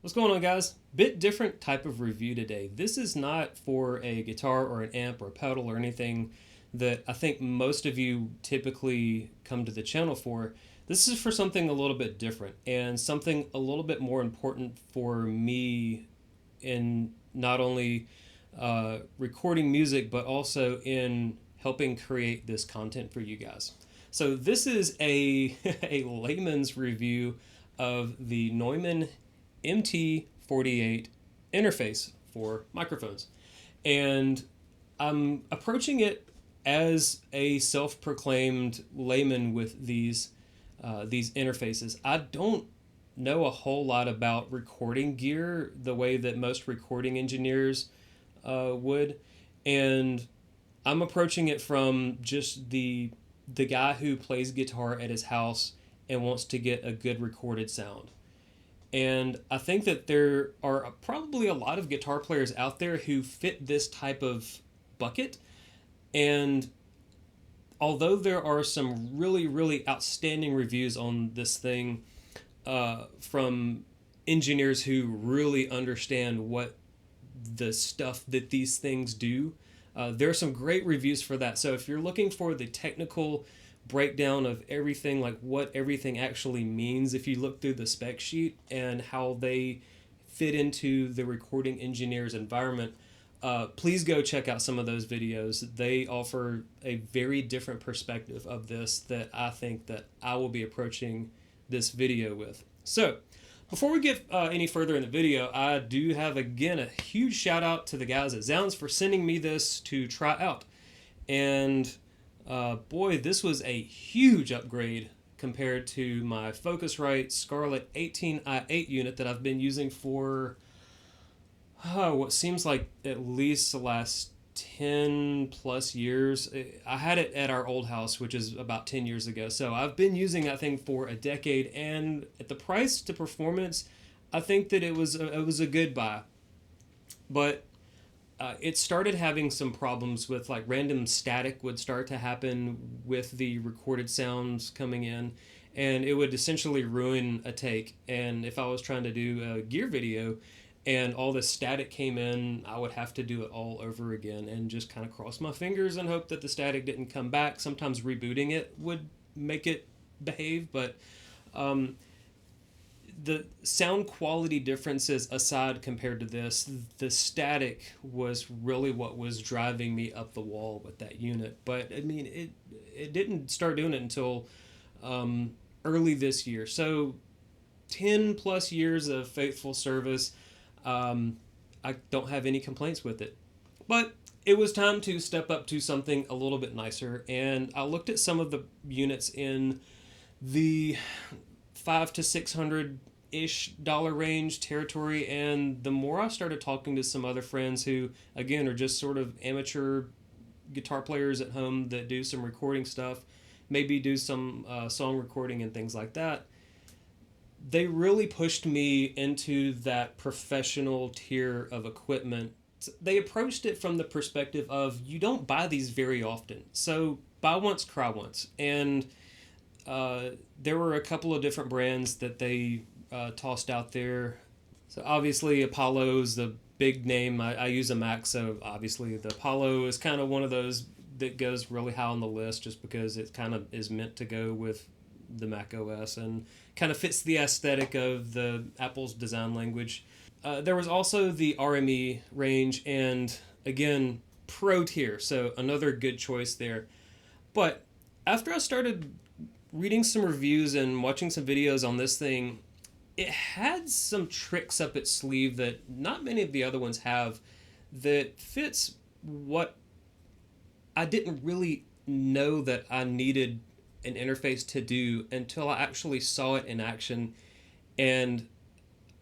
What's going on, guys? Bit different type of review today. This is not for a guitar or an amp or a pedal or anything that I think most of you typically come to the channel for. This is for something a little bit different and something a little bit more important for me in not only recording music but also in helping create this content for you guys. So this is a, a layman's review of the Neumann MT48 interface for microphones. And I'm approaching it as a self-proclaimed layman with these interfaces. I don't know a whole lot about recording gear the way that most recording engineers would, and I'm approaching it from just the guy who plays guitar at his house and wants to get a good recorded sound. And I think that there are probably a lot of guitar players out there who fit this type of bucket. And although there are some really outstanding reviews on this thing from engineers who really understand what the stuff that these things do, there are some great reviews for that. So if you're looking for the technical breakdown of everything, like what everything actually means, if you look through the spec sheet and how they fit into the recording engineer's environment, please go check out some of those videos. They offer a very different perspective of this that I think that I will be approaching this video with. So before we get any further in the video, I do have again a huge shout out to the guys at Zzounds for sending me this to try out. And boy, this was a huge upgrade compared to my Focusrite Scarlett 18i8 unit that I've been using for what seems like at least the last 10 plus years. I had it at our old house, which is about 10 years ago. So I've been using that thing for a decade, and at the price to performance, I think that it was a good buy. But it started having some problems with, like, random static would start to happen with the recorded sounds coming in, and it would essentially ruin a take. And if I was trying to do a gear video and all the static came in, I would have to do it all over again and just kind of cross my fingers and hope that the static didn't come back. Sometimes rebooting it would make it behave, but the sound quality differences aside compared to this, the static was really what was driving me up the wall with that unit. But I mean, it didn't start doing it until early this year. So 10 plus years of faithful service. I don't have any complaints with it. But it was time to step up to something a little bit nicer, and I looked at some of the units in the $500 to $600-ish range territory, and the more I started talking to some other friends who, again, are just sort of amateur guitar players at home that do some recording stuff, maybe do some song recording and things like that, they really pushed me into that professional tier of equipment. They approached it from the perspective of, you don't buy these very often, so buy once, cry once. And there were a couple of different brands that they tossed out there. So obviously Apollo's the big name. I use a Mac, so obviously the Apollo is kind of one of those that goes really high on the list just because it kind of is meant to go with the Mac OS and kind of fits the aesthetic of the Apple's design language. There was also the RME range, and again, pro tier, so another good choice there. But after I started reading some reviews and watching some videos on this thing, it had some tricks up its sleeve that not many of the other ones have, that fits what I didn't really know that I needed an interface to do until I actually saw it in action. And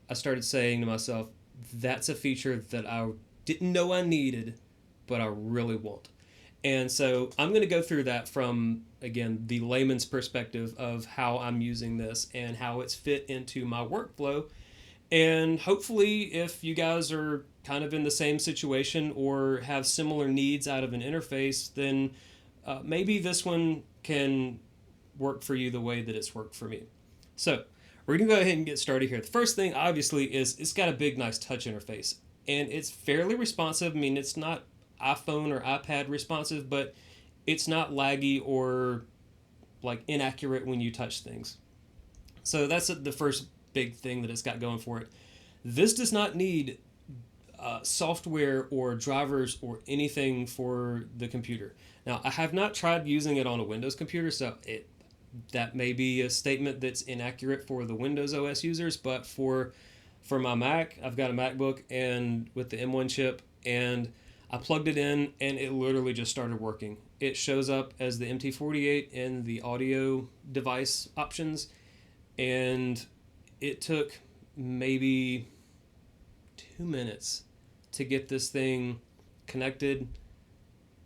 I started saying to myself, that's a feature that I didn't know I needed, but I really want. And so I'm going to go through that from, again, the layman's perspective of how I'm using this and how it's fit into my workflow. And hopefully, if you guys are kind of in the same situation or have similar needs out of an interface, then maybe this one can work for you the way that it's worked for me. So we're going to go ahead and get started here. The first thing, obviously, is it's got a big, nice touch interface. And it's fairly responsive. I mean, it's not iPhone or iPad responsive, but it's not laggy or like inaccurate when you touch things. So that's the first big thing that it's got going for it. This does not need software or drivers or anything for the computer. Now, I have not tried using it on a Windows computer, so that may be a statement that's inaccurate for the Windows OS users, but for my Mac, I've got a MacBook and with the M1 chip, and I plugged it in and it literally just started working. It shows up as the MT48 in the audio device options, and it took maybe 2 minutes to get this thing connected,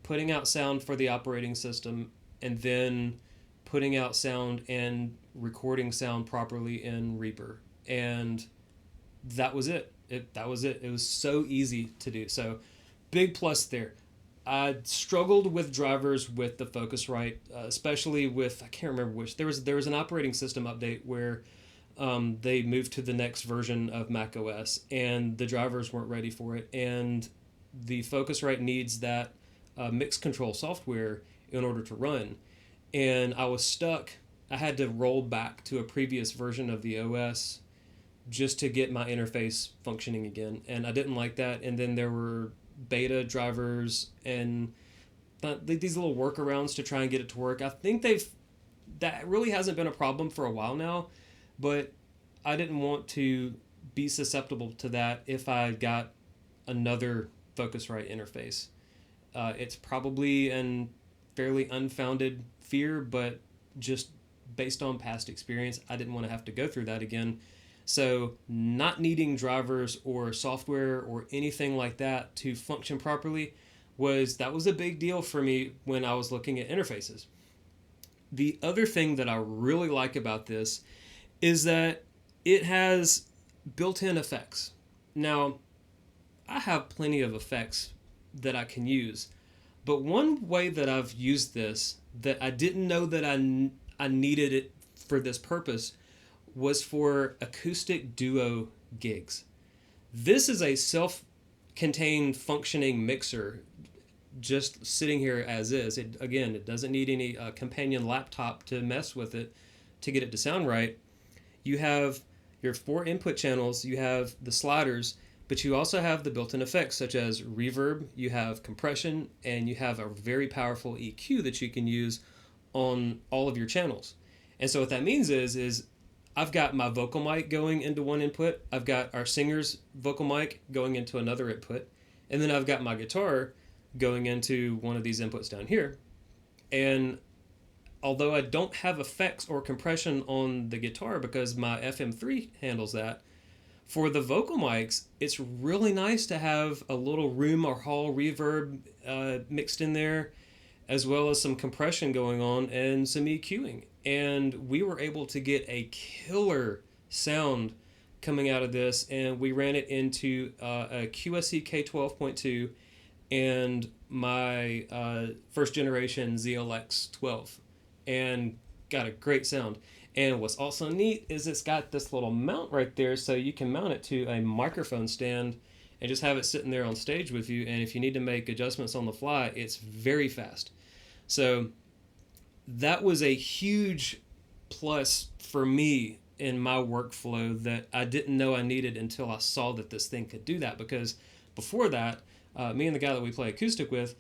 putting out sound for the operating system, and then putting out sound and recording sound properly in Reaper. And that was it. That was it. It was so easy to do. So big plus there. I struggled with drivers with the Focusrite, especially with, I can't remember which. There was an operating system update where they moved to the next version of Mac OS, and the drivers weren't ready for it. And the Focusrite needs that mix control software in order to run. And I was stuck. I had to roll back to a previous version of the OS just to get my interface functioning again. And I didn't like that. And then there were beta drivers and these little workarounds to try and get it to work. I think that really hasn't been a problem for a while now, but I didn't want to be susceptible to that if I got another Focusrite interface. It's probably a fairly unfounded fear, but just based on past experience, I didn't want to have to go through that again. So not needing drivers or software or anything like that to function properly was a big deal for me when I was looking at interfaces. The other thing that I really like about this is that it has built-in effects. Now, I have plenty of effects that I can use, but one way that I've used this that I didn't know that I needed it for this purpose was for acoustic duo gigs. This is a self-contained functioning mixer just sitting here as is. It doesn't need any companion laptop to mess with it to get it to sound right. You have your 4 input channels, you have the sliders, but you also have the built-in effects such as reverb, you have compression, and you have a very powerful EQ that you can use on all of your channels. And so what that means is I've got my vocal mic going into one input, I've got our singer's vocal mic going into another input, and then I've got my guitar going into one of these inputs down here. And although I don't have effects or compression on the guitar because my FM3 handles that, for the vocal mics, it's really nice to have a little room or hall reverb mixed in there, as well as some compression going on and some EQing. And we were able to get a killer sound coming out of this, and we ran it into a QSC K12.2 and my first generation ZLX 12, and got a great sound. And what's also neat is it's got this little mount right there, so you can mount it to a microphone stand and just have it sitting there on stage with you, and if you need to make adjustments on the fly, it's very fast. So that was a huge plus for me in my workflow that I didn't know I needed until I saw that this thing could do that, because before that, me and the guy that we play acoustic with,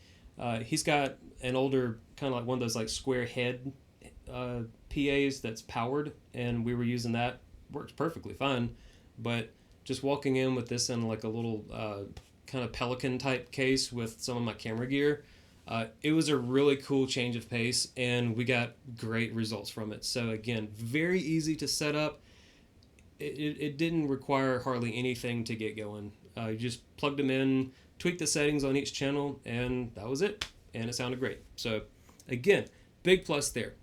he's got an older, kind of like one of those like square head PAs that's powered, and we were using that. Works perfectly fine, but just walking in with this in like a little kind of Pelican type case with some of my camera gear, it was a really cool change of pace, and we got great results from it. So again, very easy to set up. It didn't require hardly anything to get going. You just plugged them in, tweaked the settings on each channel, and that was it, and it sounded great. So again, big plus there.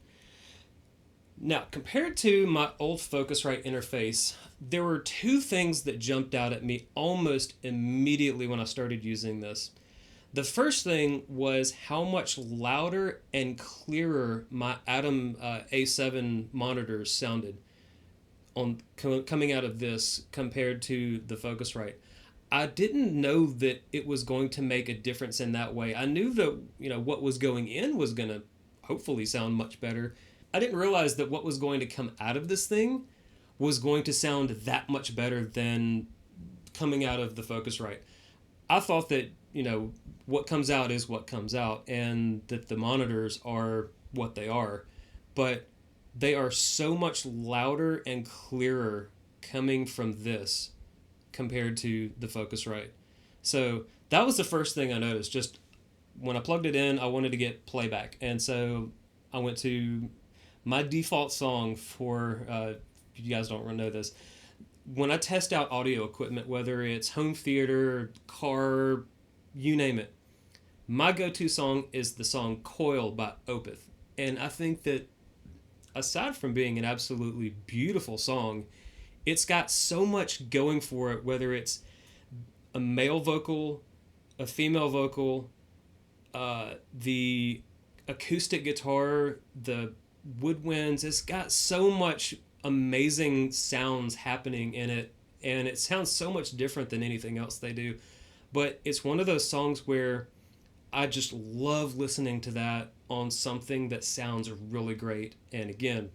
Now, compared to my old Focusrite interface, there were two things that jumped out at me almost immediately when I started using this. The first thing was how much louder and clearer my Atom A7 monitors sounded. coming out of this compared to the Focusrite. I didn't know that it was going to make a difference in that way. I knew that, what was going in was going to hopefully sound much better. I didn't realize that what was going to come out of this thing was going to sound that much better than coming out of the Focusrite. I thought that, what comes out is what comes out, and that the monitors are what they are. But they are so much louder and clearer coming from this compared to the Focusrite. So that was the first thing I noticed. Just when I plugged it in, I wanted to get playback. And so I went to my default song for, if you guys don't know this, when I test out audio equipment, whether it's home theater, car, you name it, my go-to song is the song Coil by Opeth. And I think that aside from being an absolutely beautiful song, it's got so much going for it, whether it's a male vocal, a female vocal, the acoustic guitar, the woodwinds. It's got so much amazing sounds happening in it, and it sounds so much different than anything else they do. But it's one of those songs where I just love listening to that on something that sounds really great. And again,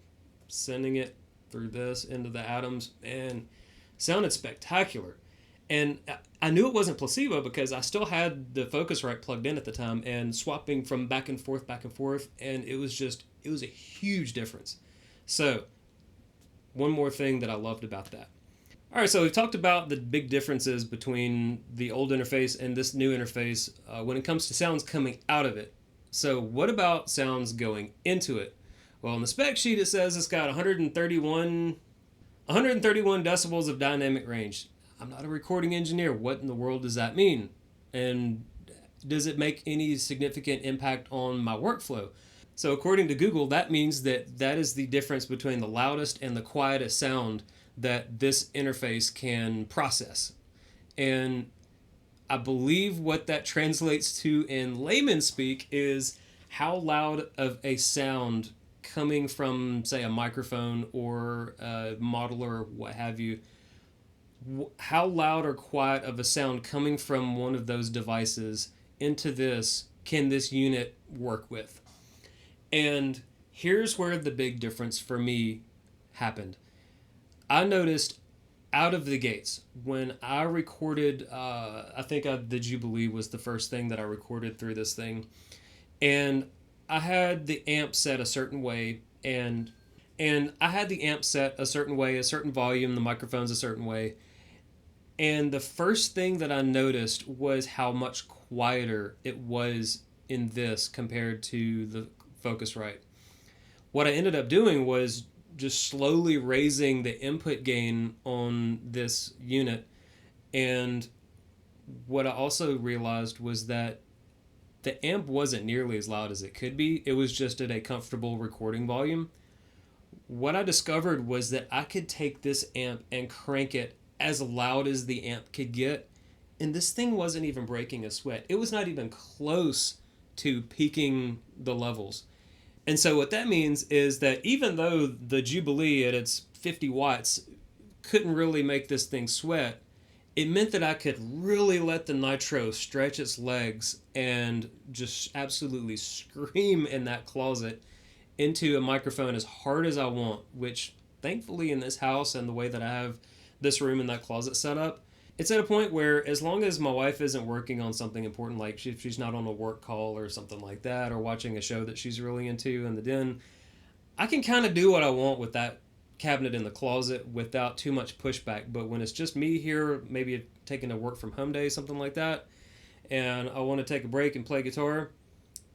sending it through this into the Atoms, and sounded spectacular. And I knew it wasn't placebo because I still had the Focusrite plugged in at the time and swapping from back and forth, and it was a huge difference. So one more thing that I loved about that. All right, so we've talked about the big differences between the old interface and this new interface when it comes to sounds coming out of it. So what about sounds going into it? Well, on the spec sheet it says it's got 131 decibels of dynamic range. I'm not a recording engineer. What in the world does that mean? And does it make any significant impact on my workflow? So according to Google, that means that is the difference between the loudest and the quietest sound that this interface can process. And I believe what that translates to in layman speak is how loud of a sound coming from, say, a microphone or a modeler, what have you, how loud or quiet of a sound coming from one of those devices into this can this unit work with? And here's where the big difference for me happened. I noticed out of the gates when I recorded, I think the Jubilee was the first thing that I recorded through this thing, and I had the amp set a certain way, and I had the amp set a certain way, a certain volume, the microphone's a certain way, and the first thing that I noticed was how much quieter it was in this compared to the Focusrite. What I ended up doing was just slowly raising the input gain on this unit, and what I also realized was that the amp wasn't nearly as loud as it could be. It was just at a comfortable recording volume. What I discovered was that I could take this amp and crank it as loud as the amp could get, and this thing wasn't even breaking a sweat. It was not even close to peaking the levels. And so what that means is that even though the Jubilee at its 50 watts couldn't really make this thing sweat, it meant that I could really let the Nitro stretch its legs and just absolutely scream in that closet into a microphone as hard as I want, which thankfully in this house and the way that I have this room and that closet set up, it's at a point where as long as my wife isn't working on something important, like if she's not on a work call or something like that, or watching a show that she's really into in the den, I can kind of do what I want with that cabinet in the closet without too much pushback. But when it's just me here, maybe taking a work from home day, something like that, and I want to take a break and play guitar,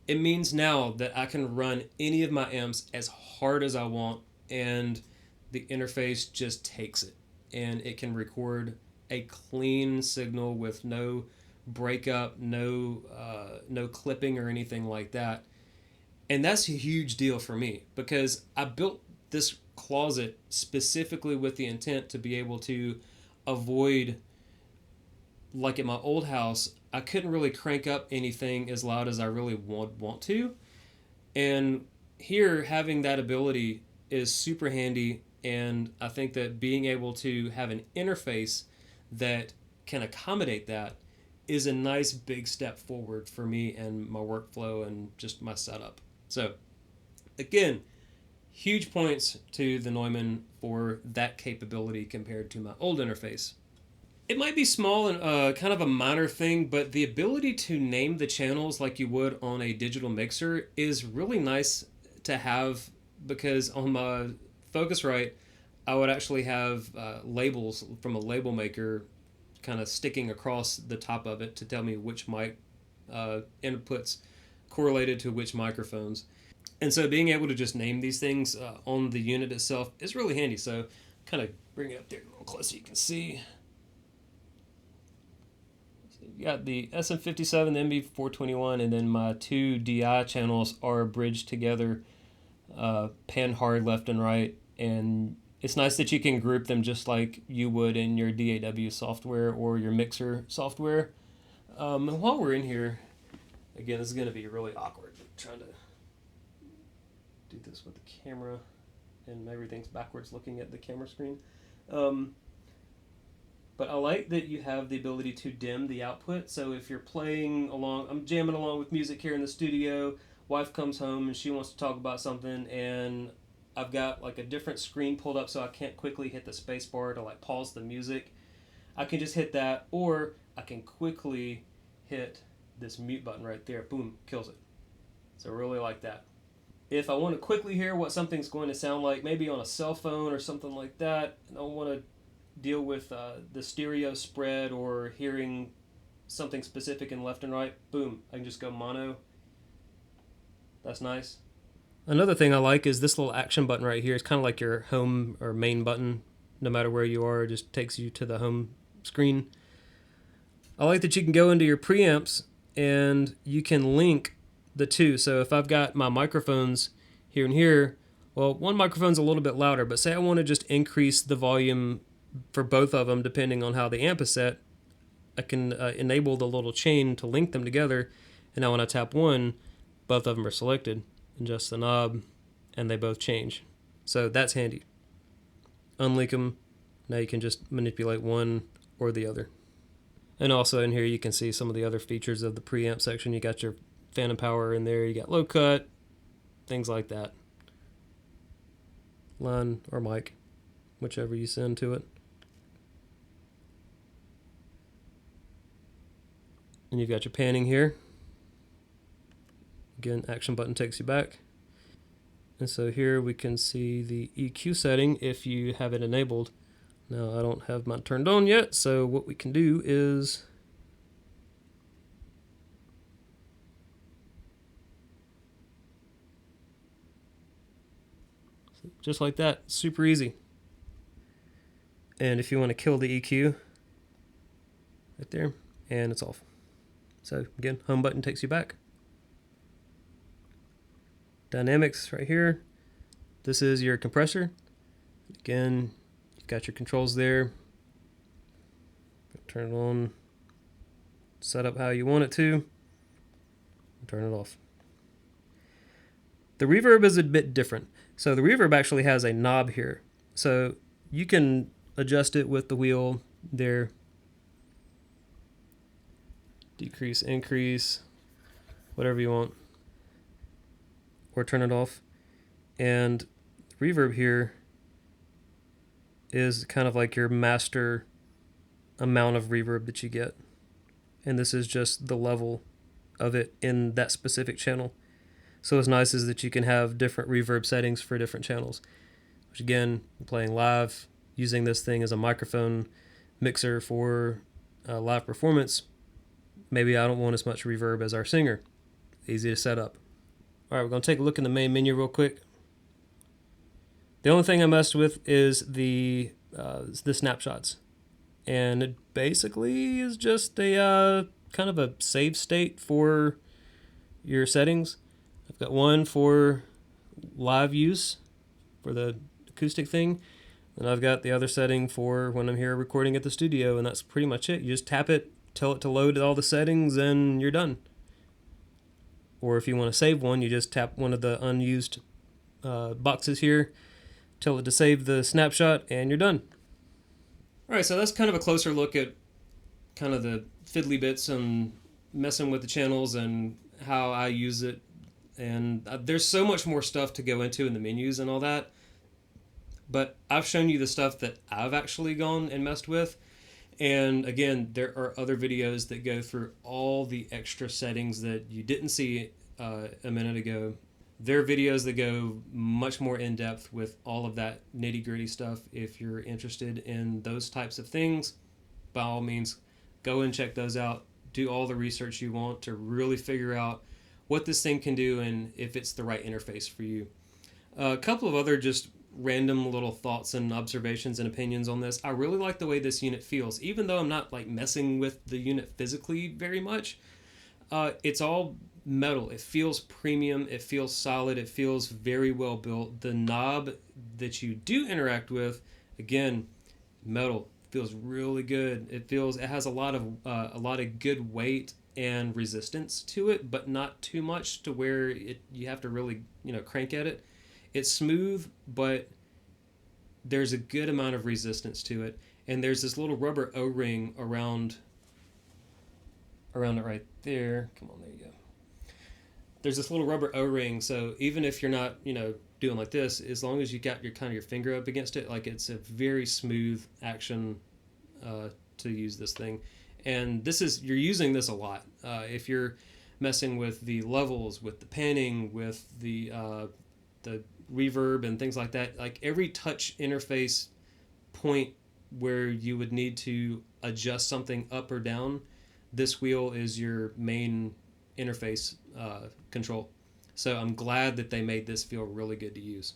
it means now that I can run any of my amps as hard as I want, and the interface just takes it, and it can record a clean signal with no breakup, no clipping or anything like that. And that's a huge deal for me because I built this closet specifically with the intent to be able to avoid, like at my old house, I couldn't really crank up anything as loud as I really want to. And here, having that ability is super handy, And I think that being able to have an interface that can accommodate that is a nice big step forward for me and my workflow and just my setup. So again, huge points to the Neumann for that capability compared to my old interface. It might be small and kind of a minor thing, but the ability to name the channels like you would on a digital mixer is really nice to have, because on my Focusrite, I would actually have labels from a label maker kind of sticking across the top of it to tell me which mic inputs correlated to which microphones. And so being able to just name these things on the unit itself is really handy. So kind of bring it up there a little close so you can see. So you got the SM57, the MB421, and then my two DI channels are bridged together, pan hard left and right. And it's nice that you can group them just like you would in your DAW software or your mixer software. And while we're in here, again, this is going to be really awkward trying to do this with the camera and everything's backwards looking at the camera screen. But I like that you have the ability to dim the output. So if you're playing along, I'm jamming along with music here in the studio, wife comes home and she wants to talk about something, and I've got like a different screen pulled up so I can't quickly hit the space bar to like pause the music. I can just hit that, or I can quickly hit this mute button right there. Boom, kills it. So I really like that. If I want to quickly hear what something's going to sound like, maybe on a cell phone or something like that, and I want to deal with the stereo spread or hearing something specific in left and right, boom, I can just go mono. That's nice. Another thing I like is this little action button right here. It's kind of like your home or main button. No matter where you are, it just takes you to the home screen. I like that you can go into your preamps and you can link the two. So if I've got my microphones here and here, well, one microphone's a little bit louder, but say I want to just increase the volume for both of them depending on how the amp is set, I can enable the little chain to link them together, and now when I tap one, both of them are selected. Adjust the knob, and they both change. So that's handy. Unlink them. Now you can just manipulate one or the other. And also in here you can see some of the other features of the preamp section. You got your phantom power in there. You got low cut, things like that. Line or mic, whichever you send to it. And you've got your panning here. Again, action button takes you back. And so here we can see the EQ setting if you have it enabled. Now I don't have mine turned on yet, so what we can do is just like that, super easy. And if you want to kill the EQ, right there, and it's off. So again, home button takes you back. Dynamics right here. This is your compressor. Again, you've got your controls there. Turn it on, set up how you want it to, and turn it off. The reverb is a bit different. So the reverb actually has a knob here. So you can adjust it with the wheel there. Decrease, increase, whatever you want. Or turn it off. And the reverb here is kind of like your master amount of reverb that you get. And this is just the level of it in that specific channel. So what's nice is that you can have different reverb settings for different channels. Which again, playing live, using this thing as a microphone mixer for live performance, maybe I don't want as much reverb as our singer. Easy to set up. All right, we're going to take a look in the main menu real quick. The only thing I messed with is the snapshots. And it basically is just a kind of a save state for your settings. I've got one for live use for the acoustic thing. And I've got the other setting for when I'm here recording at the studio, and that's pretty much it. You just tap it, tell it to load all the settings, and you're done. Or if you want to save one, you just tap one of the unused boxes here, tell it to save the snapshot, and you're done. Alright, so that's kind of a closer look at kind of the fiddly bits and messing with the channels and how I use it. And there's so much more stuff to go into in the menus and all that. But I've shown you the stuff that I've actually gone and messed with. And again, there are other videos that go through all the extra settings that you didn't see a minute ago. There are videos that go much more in depth with all of that nitty gritty stuff. If you're interested in those types of things, by all means, go and check those out. Do all the research you want to really figure out what this thing can do and if it's the right interface for you. A couple of other just random little thoughts and observations and opinions on this. I really like the way this unit feels, even though I'm not like messing with the unit physically very much. It's all metal. It feels premium. It feels solid. It feels very well built. The knob that you do interact with, again, metal, feels really good. It has a lot of good weight and resistance to it, but not too much to where you have to really crank at it. It's smooth, but there's a good amount of resistance to it, and there's this little rubber O-ring around it right there. Come on, there you go. There's this little rubber O-ring, so even if you're not doing like this, as long as you got your finger up against it, like, it's a very smooth action to use this thing. And you're using this a lot if you're messing with the levels, with the panning, with the reverb and things like that. Like, every touch interface point where you would need to adjust something up or down, this wheel is your main interface control. So I'm glad that they made this feel really good to use.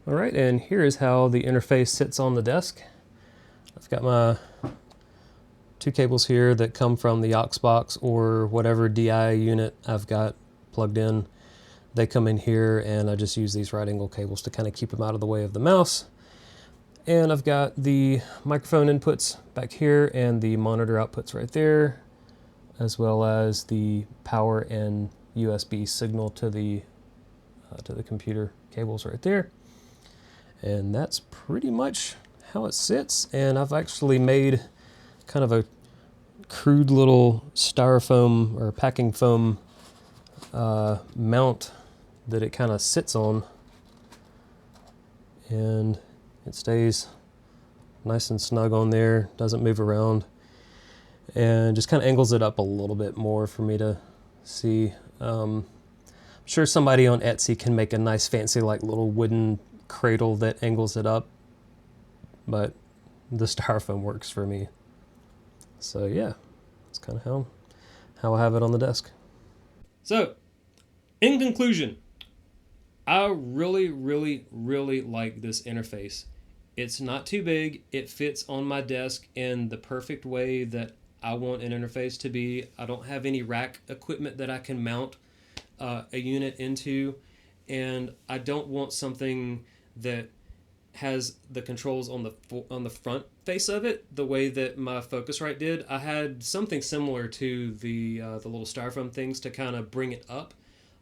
All right, and here is how the interface sits on the desk. I've got my 2 cables here that come from the aux box or whatever DI unit I've got plugged in. They come in here, and I just use these right angle cables to kind of keep them out of the way of the mouse. And I've got the microphone inputs back here and the monitor outputs right there, as well as the power and USB signal to the computer cables right there. And that's pretty much how it sits. And I've actually made kind of a crude little styrofoam or packing foam mount that it kind of sits on, and it stays nice and snug on there, doesn't move around, and just kind of angles it up a little bit more for me to see. I'm sure somebody on Etsy can make a nice fancy like little wooden cradle that angles it up, but the styrofoam works for me. So yeah, that's kind of how I have it on the desk. So, in conclusion, I really, really, really like this interface. It's not too big. It fits on my desk in the perfect way that I want an interface to be. I don't have any rack equipment that I can mount a unit into, and I don't want something that has the controls on the front face of it the way that my Focusrite did. I had something similar to the little styrofoam things to kind of bring it up,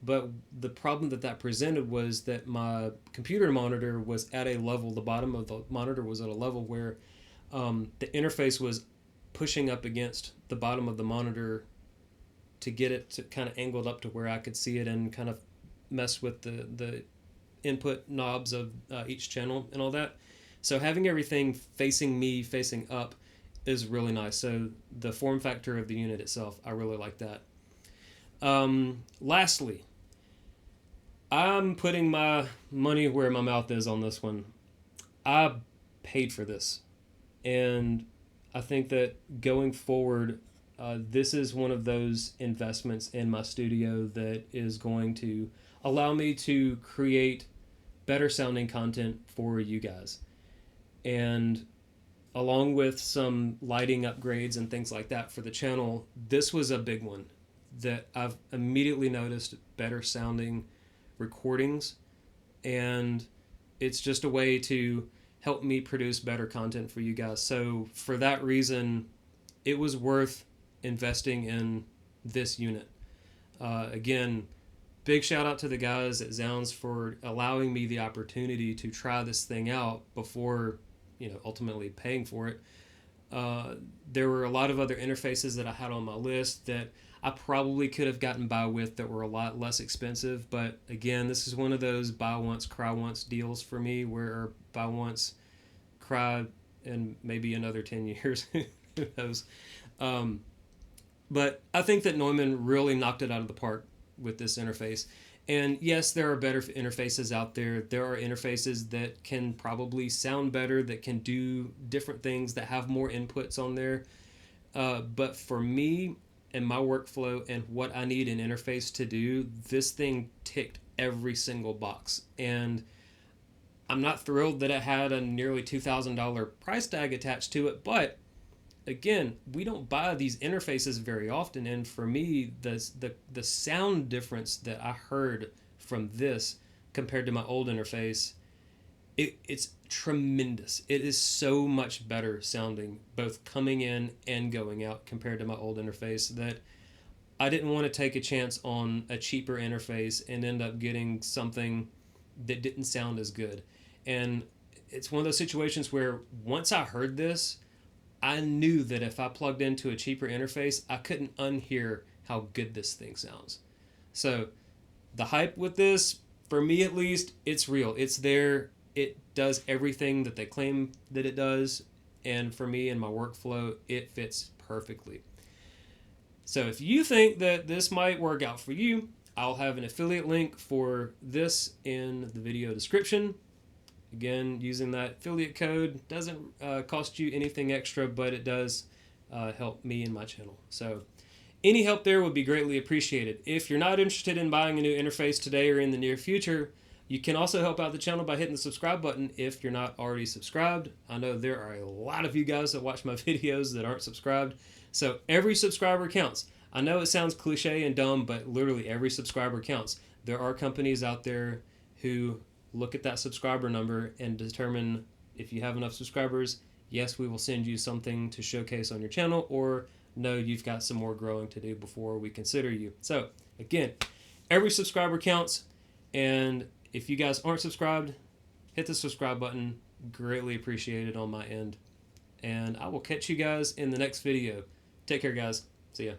but the problem that presented was that my computer monitor was at a level, the bottom of the monitor was at a level where the interface was pushing up against the bottom of the monitor to get it to kind of angled up to where I could see it and kind of mess with the input knobs of each channel and all that. So having everything facing up is really nice. So the form factor of the unit itself, I really like that. Lastly, I'm putting my money where my mouth is on this one. I paid for this, and I think that going forward, this is one of those investments in my studio that is going to allow me to create better sounding content for you guys. And along with some lighting upgrades and things like that for the channel, this was a big one that I've immediately noticed better sounding recordings, and it's just a way to help me produce better content for you guys. So for that reason, it was worth investing in this unit. Again, big shout out to the guys at Zzounds for allowing me the opportunity to try this thing out before, ultimately paying for it. There were a lot of other interfaces that I had on my list that I probably could have gotten by with that were a lot less expensive. But again, this is one of those buy once, cry once deals for me, where buy once, cry in maybe another 10 years. Who knows? But I think that Neumann really knocked it out of the park with this interface. And yes, there are better interfaces out there. There are interfaces that can probably sound better, that can do different things, that have more inputs on there. But for me and my workflow and what I need an interface to do, this thing ticked every single box. And I'm not thrilled that it had a nearly $2,000 price tag attached to it, but again, we don't buy these interfaces very often, and for me, the sound difference that I heard from this compared to my old interface, it's tremendous. It is so much better sounding, both coming in and going out, compared to my old interface, that I didn't want to take a chance on a cheaper interface and end up getting something that didn't sound as good. And it's one of those situations where once I heard this, I knew that if I plugged into a cheaper interface, I couldn't unhear how good this thing sounds. So the hype with this, for me at least, it's real. It's there. It does everything that they claim that it does. And for me and my workflow, it fits perfectly. So if you think that this might work out for you, I'll have an affiliate link for this in the video description. Again, using that affiliate code doesn't cost you anything extra, but it does help me and my channel. So any help there would be greatly appreciated. If you're not interested in buying a new interface today or in the near future, you can also help out the channel by hitting the subscribe button if you're not already subscribed. I know there are a lot of you guys that watch my videos that aren't subscribed, so every subscriber counts. I know it sounds cliche and dumb, but literally every subscriber counts. There are companies out there who look at that subscriber number and determine if you have enough subscribers, yes, we will send you something to showcase on your channel, or no, you've got some more growing to do before we consider you. So again, every subscriber counts, and if you guys aren't subscribed, hit the subscribe button. Greatly appreciated on my end. And I will catch you guys in the next video. Take care, guys. See ya.